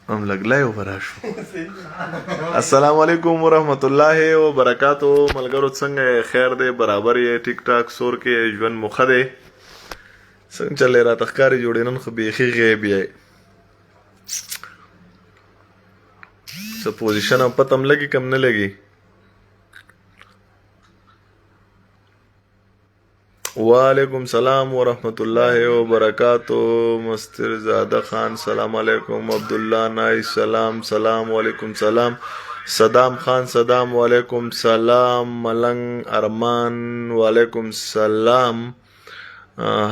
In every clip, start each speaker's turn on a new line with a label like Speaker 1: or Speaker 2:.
Speaker 1: हम लګلای وراشو. السلام علیکم ورحمت الله وبرکاتو. ملګرو څنګه خیر دی؟ برابر یې؟ ټیک ټاک سور کې ژوند مخه دی؟ څنګه چلې را تخکاری جوړې نن خو بیخي غیب یې څه پوزیشن هم پته هم لګي کم نه لګي. وعلیکم سلام ورحمت الله وبرکاتو. مستر زاده خان سلام علیکم. عبدالله نائی سلام. سلام علیکم. سلام صدام خان سلام علیکم. سلام ملنگ ارمان وعلیکم سلام.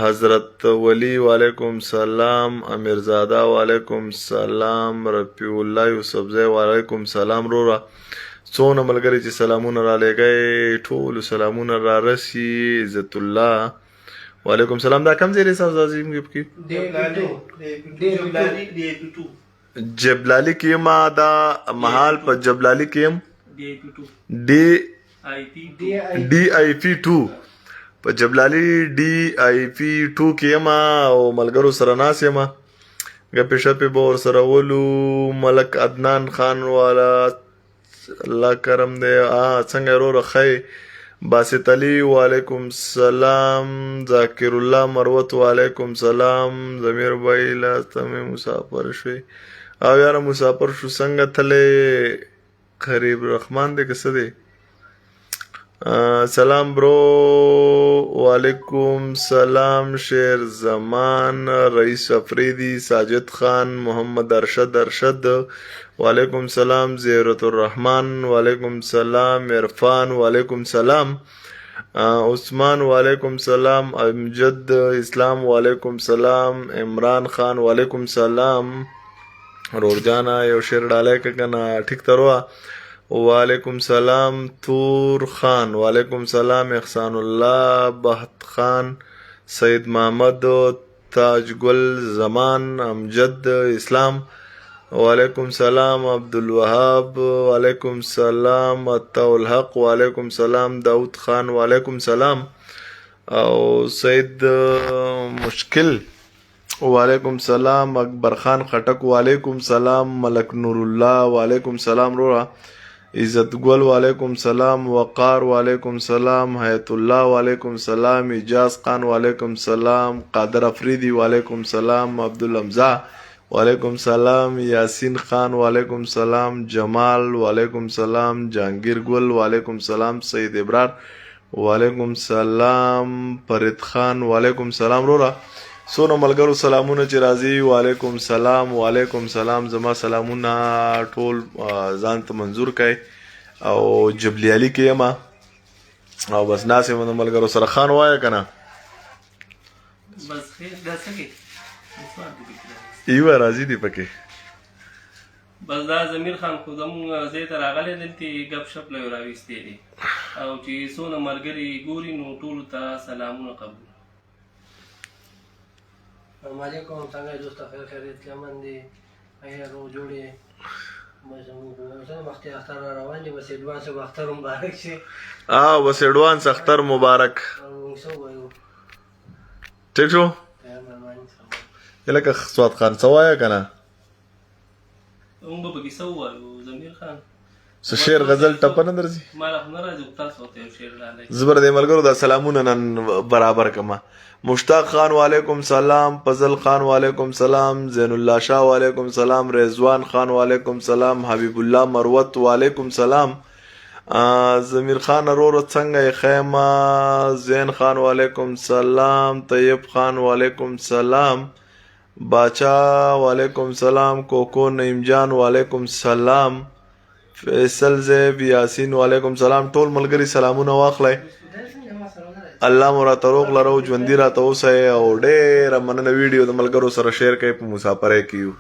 Speaker 1: حضرت ولی وعلیکم سلام. امیرزاده وعلیکم سلام. رفیع الله یوسفزی وعلیکم سلام. رورا څونه ملګري چې سلامونه را لګئ ټول سلامونه را رسی. عزت الله وعلیکم سلام. دا کم زیری صاحب عظیم کې جبلالی کې ما دا محال په جبلالی کې D I P 2 په جبلالی DIP 2 کې ما او ملګرو سره ناس یم غپې شپې به ورسره ولو. ملک عدنان خان والا الله کرم دی. څنګه وروره ښی؟ باسط علي وعلیکم سلام. ذاکر الله مروت وعلیکم سلام. ضمیر بھائی لاسته مې مسافر شوې او یاره مسافر شو څنګه تلې؟ قریب رحمان دی که څه دی؟ سلام برو وعلیکم سلام. شیر زمان رئیس افریدی ساجد خان محمد ارشد وعلیکم سلام. زیرت الرحمن وعلیکم سلام. عرفان وعلیکم سلام. عثمان وعلیکم سلام. امجد اسلام وعلیکم سلام. عمران خان وعلیکم سلام. رورجانا یو شیر ډالای که کنه ټیک تروا وعلیکم سلام. تور خان وعلیکم سلام. احسان الله بحت خان سید محمد تاج گل زمان امجد اسلام وعلیکم سلام. عبدالوهاب وعلیکم سلام. عطاء الحق وعلیکم سلام. داود خان وعلیکم سلام. او سید مشکل وعلیکم سلام. اکبر خان خټک وعلیکم سلام. ملک نور الله وعلیکم سلام. رورا عزت گل وعلیکم سلام. وقار وعلیکم سلام. حیات الله وعلیکم سلام. اجاز خان وعلیکم سلام. قادر افریدی وعلیکم سلام. عبدالحمزہ وعلیکم سلام. یاسین خان وعلیکم سلام. جمال وعلیکم سلام. جهانگیر گل وعلیکم سلام. سید ابرار وعلیکم سلام. فرید خان وعلیکم سلام. رورا سونو ملګرو سلامونه چې راځي وعلیکم سلام. وعلیکم سلام. زما سلامونه ټول ځان ته منظور کړئ او جبلی علي کې یم او بس ناس یم د ملګرو سره. خان وایه که نه؟
Speaker 2: بس خیر دا څه کې
Speaker 1: ایوه راځي دي پکې.
Speaker 2: بس دا ضمیر خان خو زموږ ځای ته راغلی دلته ګپ شپ له راویستې دي او چې څونه ملګري ګوري نو ټولو ته سلامونه قبول.
Speaker 3: السلام علیکم. څنګه دوسته خیر خیریت کې امن دي؟ آیا روغ جوړ یې؟ وختي اختر را روان دي. بس ایډوانس اختر مبارک شي.
Speaker 1: بس ایډوانس اختر مبارک.
Speaker 3: څه وایو؟
Speaker 1: ټیک شو؟ لکه سواد خان څه وایه که نه؟
Speaker 2: موږ به پکې څه ووایو ضمیر خان؟
Speaker 1: څه شعر غزل ټپه نه درځي؟
Speaker 2: ما لا خو نه راځي خو تاسو ورته یو شعر ډالئ.
Speaker 1: زه به د ملګرو دا سلامونه نن برابر کړم. مشتاق خان وعلیکم سلام. فضل خان وعلیکم سلام. زین الله شاه وعلیکم سلام. رضوان خان وعلیکم سلام. حبیب الله مروت وعلیکم سلام. ضمیر خان ورور څنګه یې خیمه؟ زین خان وعلیکم سلام. طیب خان وعلیکم سلام. باچا وعلیکم سلام. کوکو نعیم جان وعلیکم سلام. فیصل زیب یاسین وعلیکم سلام. ټول ملګري سلامونه واخلئ. الله مو راته روغ لره او ژوندي راته اوسئ او ډېره مننه. ویډیو د ملګرو سره شیر کړئ. په مسافرۍ کې یو.